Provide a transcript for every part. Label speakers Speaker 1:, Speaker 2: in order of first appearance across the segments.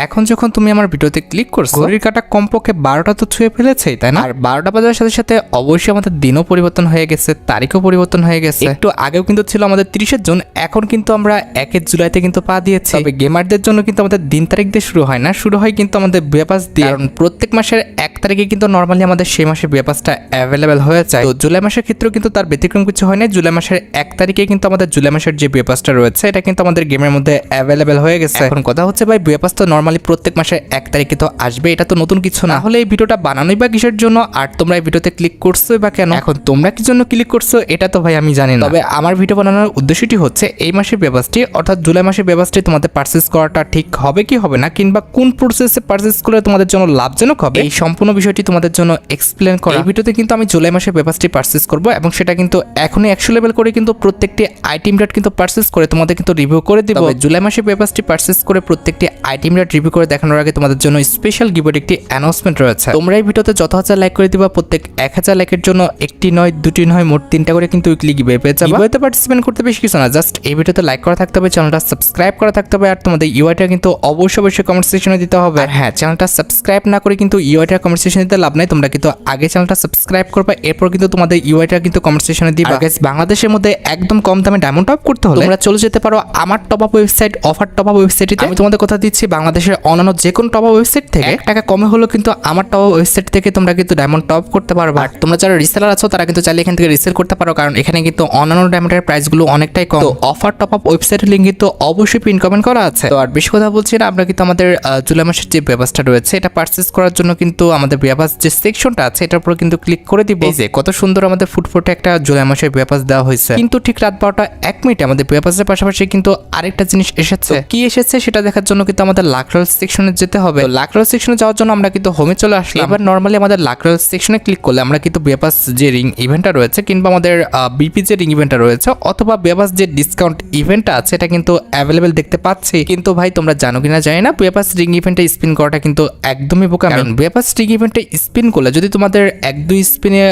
Speaker 1: এখন যখন তুমি আমার ভিডিওতে ক্লিক করছো, ঘড়ির কাঁটা কমপক্ষে 12টা তো ছুঁয়ে ফেলেছেই, তাই না? আর 12টা বাজার সাথে সাথে অবশ্যই আমাদের দিনও পরিবর্তন হয়ে গেছে, তারিখও পরিবর্তন হয়ে গেছে। একটু আগেও কিন্তু ছিল আমাদের 30 জুন, এখন কিন্তু আমরা 1 জুলাইতে কিন্তু পা দিয়েছি। তবে গেমারদের জন্য কিন্তু আমাদের দিন তারিখ দিয়ে শুরু হয় না, শুরু হয় কিন্তু আমাদের বিয়াপাস দিয়ে। কারণ প্রত্যেক মাসের 1 তারিখে কিন্তু নর্মালি আমাদের সেই মাসে বিয়াপাসটা অ্যাভেলেবেল হয়ে যায়। তো জুলাই মাসের ক্ষেত্রেও কিন্তু তার ব্যতিক্রম কিছু হয় না। জুলাই মাসের 1 তারিখে কিন্তু আমাদের জুলাই মাসের যে বিয়াপাসটা রয়েছে এটা কিন্তু আমাদের গেমের মধ্যে অ্যাভেলেবেল হয়ে গেছে। এখন কথা হচ্ছে ভাই, বিয়াপাস তো নর্মালি প্রত্যেক মাসের 1 তারিখে তো আসবে, এটা তো নতুন কিছু না। হলে এই ভিডিওটা বানানোই বা কিসের জন্য, আর তোমরা এই ভিডিওতে ক্লিক করছো বা কেন? এখন তোমরা কি জন্য ক্লিক করছো এটা তো ভাই আমি জানি না। তবে আমার ভিডিও বানানোর উদ্দেশ্যটি হচ্ছে এই মাসের বিয়াপাসটি অর্থাৎ জুলাই মাসের বিয়াপাসটি তোমাদের পারচেজ করাটা ঠিক হবে কি হবে না, কিংবা কোন প্রসেসে পারচেজ করলে তোমাদের জন্য লাভজনক হবে, এই সম্পূর্ণ বিষয়টি তোমাদের জন্য এক্সপ্লেন করা। এই ভিডিওতে কিন্তু আমি জুলাই মাসের বিয়াপাসটি পারচেজ করব এবং সেটা কিন্তু এখনই 100 লেভেল করে কিন্তু প্রত্যেকটি আইটেম রেট কিন্তু পারচেজ করে তোমাদের কিন্তু রিভিউ করে দিব। জুলাই মাসের বিয়াপাসটি পারচেজ করে প্রত্যেকটি আইটেম রেট রিভিউ করে দেখানোর আগে তোমাদের জন্য স্পেশাল গিভওয়ে একটি অ্যানাউন্সমেন্ট রয়েছে। তোমরা এই ভিডিওতে যত হাজার লাইক করে দিবা, প্রত্যেক 1000 লাইকের জন্য একটি নয়, দুটি নয়, মোট 3টা করে কিন্তু উইকলি গিভওয়ে পেয়ে যাবে। গিভওয়েতে পার্টিসিপেট করতে বেশি কিছু না, জাস্ট এই ভিডিওতে লাইক করা থাকতে হবে, চ্যানেলটা সাবস্ক্রাইব করা থাকতে হবে, আর তোমাদের ইউআইটা কিন্তু অবশ্যই কমেন্ট সেকশনে দিতে হবে। আর হ্যাঁ, চ্যানেলটা সাবস্ক্রাইব না করে কিন্তু ইউআইটা কমেন্ট সেকশনে দিতে লাভ নাই। তোমরা কিন্তু আগে চ্যানেলটা সাবস্ক্রাইব করবে, এরপর কিন্তু তোমাদের ইউআইটা কিন্তু কমেন্ট সেকশনে দিবা। আর গাইস, বাংলাদেশের মধ্যে একদম কম দামে ডায়মন্ড টপ করতে হলে তোমরা চলে যেতে পারো আমার top up website, offer top up ওয়েবসাইটে। আমি তোমাদের কথা দিচ্ছি, বাংলাদেশের অন্যান্য যে কোনো টপ আপ ওয়েবসাইট থেকে 1 টাকা কমে হলো কিন্তু আমার টপ আপ ওয়েবসাইট থেকে তোমরা কিন্তু ডায়মন্ড টপ করতে পারবে। আর তোমরা যারা রিসেলার আছো তারা কিন্তু চাইলে এখান থেকে রিসেল করতে পারো, কারণ এখানে কিন্তু অন্যান্য ডায়মন্ডের প্রাইসগুলো অনেকটাই কম। তো অফার টপ আপ ওয়েবসাইটের লিংক কিন্তু অবশ্যই পিন কমেন্ট করা আছে। তো আর বেশি কথা বলছি না, আমরা কিন্তু আমাদের জুলাই মাসের যে বিয়াপাসটা রয়েছে এটা পারচেজ করার জন্য কিন্তু আমাদের বিয়াপাস যে সেকশনটা আছে এটার উপর কিন্তু ক্লিক করে দিব। এই যে কত সুন্দর আমাদের ফুটফুটে একটা জুলাই মাসের বিয়াপাস দেওয়া হয়েছে। কিন্তু ঠিক রাত 12টা 1 মিনিটে আমাদের বিয়াপাসের পাশাপাশি কিন্তু আরেকটা জিনিস এসেছে। কি এসেছে সেটা দেখার জন্য কিন্তু আমাদের লাকরল সেকশনে যেতে হবে। লাকরল সেকশনে যাওয়ার জন্য আমরা কিন্তু হোমে চলে আসলাম। এবার নরমালি আমাদের লাকরল সেকশনে ক্লিক করলে আমরা কিন্তু বিয়াপাস যে রিং ইভেন্টটা রয়েছে কিংবা আমাদের বিপি যে রিং ইভেন্টটা রয়েছে অথবা বিয়াপাস যে ডিসকাউন্ট ইভেন্টটা আছে এটা কিন্তু অ্যাভেলেবেল দেখতে পাচ্ছি। কিন্তু ভাই তোমরা জানো কিনা জানি না, বিয়াপাস রিং ইভেন্টে স্পিন করাটা কিন্তু একদমই বোকামি। কারণ বিয়াপাস রিং ইভেন্টে স্পিন করলে যদি তোমাদের 1-2 স্পিনে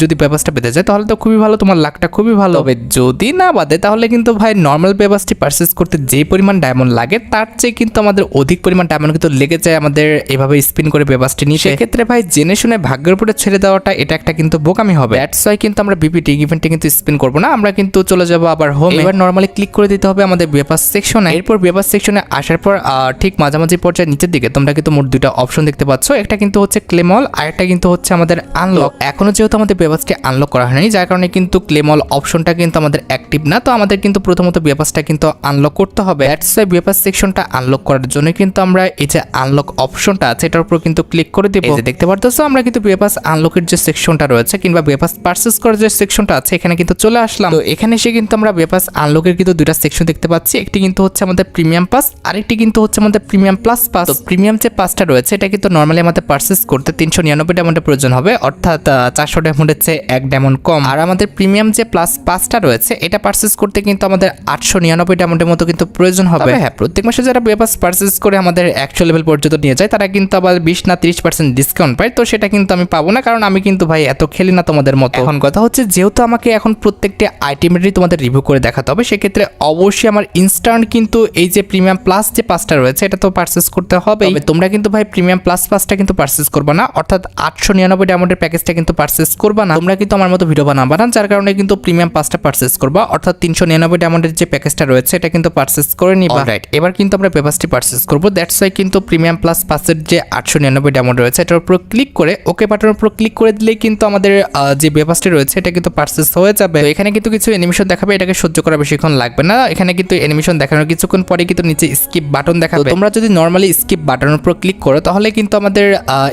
Speaker 1: যদি বিয়াপাসটা পেতে যায় তাহলে তো খুবই ভালো, তোমার লাকটা খুবই ভালো হবে। যদি না বাদে তাহলে কিন্তু ভাই নর্মাল বিয়াপাসটি পারচেজ করতে যে পরিমাণ ডায়মন্ড লাগে তার চেয়ে কিন্তু আমাদের অধিক পরিমাণ ডায়মন্ড কিন্তু লেগে যায় আমাদের এভাবে স্পিন করে বিয়াপাসটি নিতে। সেক্ষেত্রে ভাই জেনে শুনে ভাগ্যের উপরে ছেড়ে দেওয়াটা এটা একটা কিন্তু বোকামি হবে। দ্যাটস ওয়াই কিন্তু আমরা বিপি রিং ইভেন্টে কিন্তু স্পিন করবো না, আমরা কিন্তু চলে যাবো আবার হোম। এবার নর্মালি ক্লিক করে দিতে হবে আমাদের বিয়াপাস সেকশনে। এরপর বিয়াপাস সেকশনে আসার পর ঠিক মাঝামাঝি পর্যায়ে নিচের দিকে তোমরা কিন্তু মোট 2টা অপশন দেখতে পাচ্ছ। একটা কিন্তু হচ্ছে ক্লেম অল, আর একটা কিন্তু হচ্ছে আমাদের আনলক। এখনো যেহেতু আমাদের বিয়াপাসটি আনলক করা হয়নি যার কারণে কিন্তু ক্লেম অল অপশনটা কিন্তু আমাদের অ্যাক্টিভ না। তো আমাদের কিন্তু প্রথমত বিয়াপাসটা কিন্তু আনলক করতে হবে। দ্যাটস ওয়াই বিয়াপাস সেকশনটা আনলক করার জন্য কিন্তু আমরা এই যে আনলক অপশনটা আছে এটার উপর কিন্তু ক্লিক করে দেব। এই যে দেখতে পারতেছো আমরা কিন্তু বিয়াপাস আনলকের যে সেকশনটা রয়েছে কিংবা বিয়াপাস পারচেজ করার যে সেকশনটা আছে এখানে কিন্তু চলে আসলাম। তো এখানে এসে কিন্তু আমরা বিয়াপাস আনলকের কিন্তু 2টা সেকশন দেখতে পাচ্ছি। একটি কিন্তু হচ্ছে আমাদের প্রিমিয়াম পাস, আরেকটি কিন্তু হচ্ছে আমাদের প্রিমিয়াম প্লাস পাস। তো প্রিমিয়াম যে পাসটা রয়েছে এটা কিন্তু নরমালি আমাদের পারচেজ করতে 399 ডায়মন্ডের প্রয়োজন হবে, অর্থাৎ 400 ডায়মন্ডের চেয়ে 1 ডায়মন্ড কম। আর আমাদের প্রিমিয়াম যে প্লাস পাসটা রয়েছে এটা পারচেজ করতে কিন্তু আমাদের 899 ডায়মন্ডের মতো কিন্তু প্রয়োজন হবে। হ্যাঁ, প্রত্যেক মাসে যারা বিয়াপাস পারচেজ করে আমাদের 100 লেভেল পর্যন্ত নিয়ে যায় তারা কিন্তু আবার 20 না 30% ডিসকাউন্ট পায়। তো সেটা কিন্তু আমি পাবো না, কারণ আমি কিন্তু ভাই এত খেলি না তোমাদের মতো। এখন কথা হচ্ছে যেহেতু আমাকে এখন প্রত্যেকটি আইটেমেরই তোমাদের রিভিউ করে দেখাতে হবে, সেক্ষেত্রে অবশ্যই আমার ইনস্ট্যান্ট কিন্তু এই যে প্রিমিয়াম প্লাস যে পাসটা রয়েছে এটা তো পারচেজ করতে হবে। তোমরা কিন্তু ভাই প্রিমিয়াম প্লাস পাসটা কিন্তু পারচেজ করবা না, অর্থাৎ 899 ডায়মন্ডের প্যাকেজটা কিন্তু পারচেজ করবা না। তোমরা কিন্তু আমার মতো ভিডিও বানাবা না, যার কারণে কিন্তু প্রিমিয়াম পাসটা পারচেজ করবা, অর্থাৎ 399 ডায়মন্ডের যে প্যাকেজটা রয়েছে এটা কিন্তু পারচেজ করে নিবা। রাইট, এবার কিন্তু আমরা বিয়াপাসটি পারচেজ করব। দ্যাটস ওয়াই কিন্তু প্রিমিয়াম প্লাস পাসের যে 899 ডায়মন্ড রয়েছে এটার উপর ক্লিক করে ওকে বাটনের উপর ক্লিক করে দিলেই কিন্তু আমাদের যে বিয়াপাসটি রয়েছে এটা কিন্তু পারচেজ হয়ে যাবে। তো এখানে কিন্তু কিছু অ্যানিমেশন দেখাবে, এটাকে সহ্য করা বেশিক্ষণ লাগবে না। এখানে কিন্তু অ্যানিমেশন দেখানোর কিছুক্ষণ পরে কিন্তু নিচে স্কিপ বাটন দেখাবে। তোমরা যদি নরমালি স্কিপ বাটনের উপর ক্লিক করো তাহলে কিন্তু আমাদের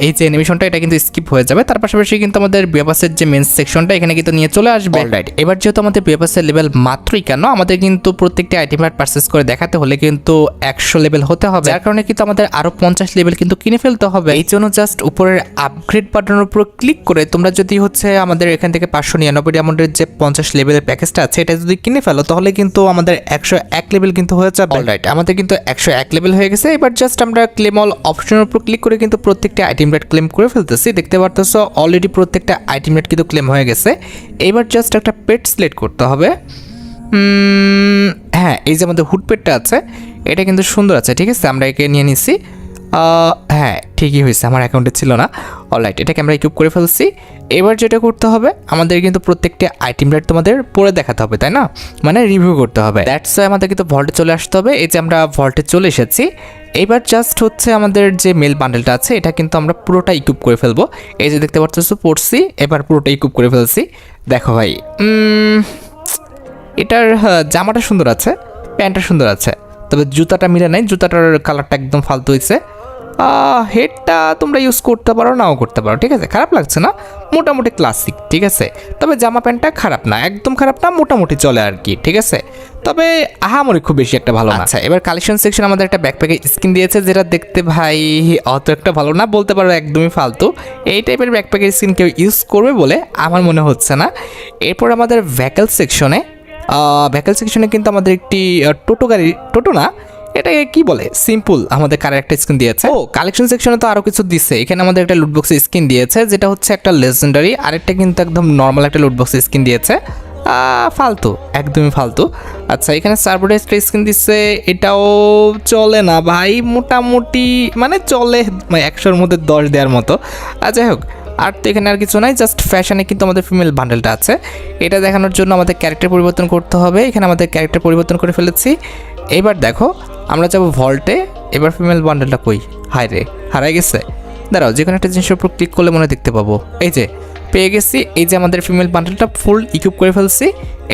Speaker 1: এই যে অ্যানিমেশনটা এটা কিন্তু স্কিপ হয়ে যাবে। তার পাশাপাশি কিন্তু আমাদের বিয়াপাসের যে মেন সেকশনটা এখানে কিন্তু নিয়ে চলে আসবে। অলরাইট, এবার যেহেতু আমাদের বিয়াপাসের লেভেল মাত্রই কেন আমাদের কিন্তু প্রত্যেকটি আইটেম পারচেজ করে দেখাতে হলে কিন্তু 100 লেভেল হতে হবে, যার কারণে কিন্তু আমাদের আরো 50 লেভেল কিন্তু কিনে ফেলতে হবে। এই জন্য জাস্ট উপরের আপগ্রেড বাটনের উপর ক্লিক করে তোমরা যদি হচ্ছে আমাদের এখান থেকে 599 ডায়মন্ডের যে 50 লেভেলের প্যাকেজটা আছে এটা যদি কিনে ফেলো তাহলে কিন্তু আমাদের 101 লেভেল কিন্তু হয়ে যাবে। অলরাইট, আমাদের কিন্তু 101 লেভেল হয়ে গেছে। এবার জাস্ট আমরা ক্লেম অল অপশনের উপর ক্লিক করে কিন্তু প্রত্যেকটা আইটেম রেট ক্লেম করে ফেলতেছি। দেখতে পারতেছো অলরেডি প্রত্যেকটা আইটেম রেট কিন্তু ক্লেম হয়ে গেছে। এবার জাস্ট একটা পেট সিলেক্ট করতে হবে। হ্যাঁ, এই যে আমাদের হুড পেটটা আছে এটা কিন্তু সুন্দর আছে, ঠিক আছে, আমরা একে নিয়ে নিচ্ছি। হ্যাঁ ঠিকই হয়েছে, আমার অ্যাকাউন্টে ছিল না। অলরাইট, এটাকে আমরা ইকুইপ করে ফেলছি। এবার যেটা করতে হবে, আমাদের কিন্তু প্রত্যেকটা আইটেম রেট তোমাদের পরে দেখাতে হবে, তাই না? মানে রিভিউ করতে হবে। দ্যাটস ওয়াই আমাদের কিন্তু ভল্টে চলে আসতে হবে। এই যে আমরা ভল্টে চলে এসেছি। এইবার জাস্ট হচ্ছে আমাদের যে মেল বান্ডেলটা আছে এটা কিন্তু আমরা পুরোটা ইকুইপ করে ফেলবো। এই যে দেখতে পাচ্ছ পড়ছি, এবার পুরোটা ইকুইপ করে ফেলছি। দেখো ভাই, এটার জামাটা সুন্দর আছে, প্যান্টটা সুন্দর আছে, তবে জুতাটা মিলে নাই, জুতাটার কালারটা একদম ফালতু হয়েছে। হেডটা তোমরা ইউজ করতে পারো, নাও করতে পারো, ঠিক আছে, খারাপ লাগছে না, মোটামুটি ক্লাসিক, ঠিক আছে। তবে জামা প্যান্টটা খারাপ না, একদম খারাপ না, মোটামুটি চলে আর কি, ঠিক আছে। তবে আহামরি খুব বেশি একটা ভালো না। আচ্ছা, এবার কালেকশন সেকশন আমাদের একটা ব্যাকপ্যাকে স্কিন দিয়েছে, যেটা দেখতে ভাই অত একটা ভালো না, বলতে পারো একদমই ফালতু। এই টাইপের ব্যাকপ্যাকের স্কিন কেউ ইউজ করবে বলে আমার মনে হচ্ছে না। এরপর আমাদের ভেহিকল সেকশনে কিন্তু আমাদের একটি টোটো গাড়ি, টোটো না, এটাকে কি বলে, সিম্পল আমাদের কারের একটা স্কিন দিয়েছে। ও কালেকশন সেকশনে তো আরও কিছু দিচ্ছে। এখানে আমাদের একটা লুটবক্সের স্কিন দিয়েছে, যেটা হচ্ছে একটা লেজেন্ডারি, আরেকটা কিন্তু একদম নর্মাল একটা লুটবক্সের স্কিন দিয়েছে। ফালতু, একদমই ফালতু। আচ্ছা, এখানে সার্বোর্ডে একটা স্কিন দিচ্ছে, এটাও চলে না ভাই, মোটামুটি মানে চলে, 100-র মধ্যে 10 দেওয়ার মতো। যাই হোক, আর তো এখানে আর কিছু নাই, জাস্ট ফ্যাশনে কিন্তু আমাদের ফিমেল বান্ডেলটা আছে। এটা দেখানোর জন্য আমাদের ক্যারেক্টার পরিবর্তন করতে হবে। এখানে আমাদের ক্যারেক্টার পরিবর্তন করে ফেলেছি। এবার দেখো, আমরা যাবো ভল্টে। এবার ফিমেল বান্ডেলটা কই, হায় রে, হারাই গেছে। দাঁড়াও, যে কোনো একটা জিনিসের উপর ক্লিক করলে মনে দেখতে পাবো। এই যে পেয়ে গেছি, এই যে আমাদের ফিমেল বান্ডেলটা ফুল ইকুইপ করে ফেলছি।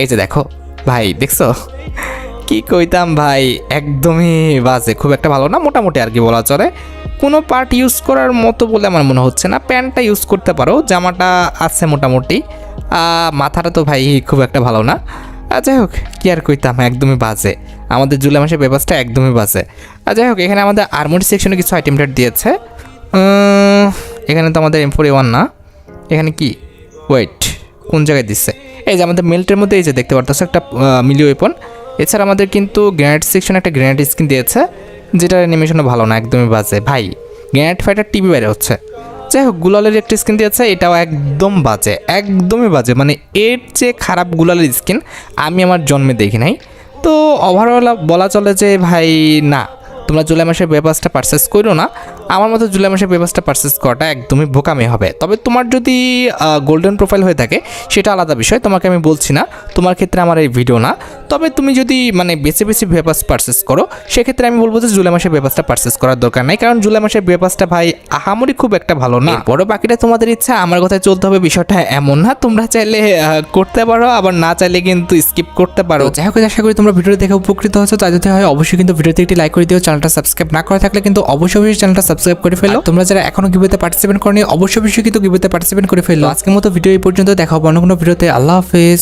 Speaker 1: এই যে দেখো ভাই, দেখছো কি কইতাম ভাই, একদমই বাজে, খুব একটা ভালো না, মোটামুটি আর কি বলা চলে। কোনো পার্ট ইউজ করার মতো বলে আমার মনে হচ্ছে না। প্যান্টটা ইউজ করতে পারো, জামাটা আছে মোটামুটি, মাথাটা তো ভাই খুব একটা ভালো না। যাই হোক, কি আর কইতাম, একদমই বাজে, আমাদের জুলাই মাসের ব্যবস্থা একদমই বাজে। যাই হোক, এখানে আমাদের আর্মোরি সেকশনে কিছু আইটেম রেট দিয়েছে। এখানে তো আমাদের M4A1 না, এখানে কি, ওয়েট, কোন জায়গায় দিচ্ছে? এই যে আমাদের মেল্টের মধ্যে এই যে দেখতে পারতেছে একটা মিলি ওয়েপন। এছাড়া আমাদের কিন্তু গ্রেনেড সেকশনে একটা গ্রেনেড স্কিন দিয়েছে, যেটার অ্যানিমেশনও ভালো না, একদমই বাজে ভাই, গ্রেনেড ফাইটার টিভি বাইরে হচ্ছে। যাই হোক, গুলালের একটা স্কিন দিয়েছে, এটাও একদম বাজে, একদমই বাজে, মানে এর চেয়ে খারাপ গুলালের স্কিন আমি আমার জন্মে দেখি নাই। তো ওভারঅল বলা চলে যে ভাই না, তোমরা জুলাই মাসের পেপারসটা পারচেস করো না। আমার মতো জুলাই মাসের পেপারসটা পারচেস করাটা একদমই বোকামি হবে। তবে তোমার যদি গোল্ডেন প্রোফাইল হয়ে থাকে সেটা আলাদা বিষয়, তোমাকে আমি বলছি না, তোমার ক্ষেত্রে আমার এই ভিডিও না। তবে তুমি যদি মানে বেছে বেছে পেপারস পারচেস করো, সেক্ষেত্রে আমি বলবো যে জুলাই মাসের পেপারসটা পারচেস করার দরকার নাই, কারণ জুলাই মাসের পেপারসটা ভাই আহামরি খুব একটা ভালো না। বড় বাকিটা তোমাদের ইচ্ছা, আমার কথায় চলতে হবে, বিষয়টা এমন না। তোমরা চাইলে করতে পারো, আবার না চাইলে কিন্তু স্কিপ করতে পারো। যাই হোক, আশা করি তোমরা ভিডিও দেখে উপকৃত হয়েছো। তাই যদি হয় অবশ্যই কিন্তু ভিডিওতে একটি লাইক করে দিও। চ্যানেলটা সাবস্ক্রাইব না করা থাকলে কিন্তু অবশ্যই চ্যানেলটা সাবস্ক্রাইব করে ফেলো। তোমরা যারা এখনো গিভওয়েতে পার্টিসিপেট করনি, অবশ্যই কিন্তু গিভওয়েতে পার্টিসিপেট করে ফেলো। আজকের মতো ভিডিও এই পর্যন্ত, দেখা হবে অন্য কোনো ভিডিওতে। আল্লাহ হাফেজ।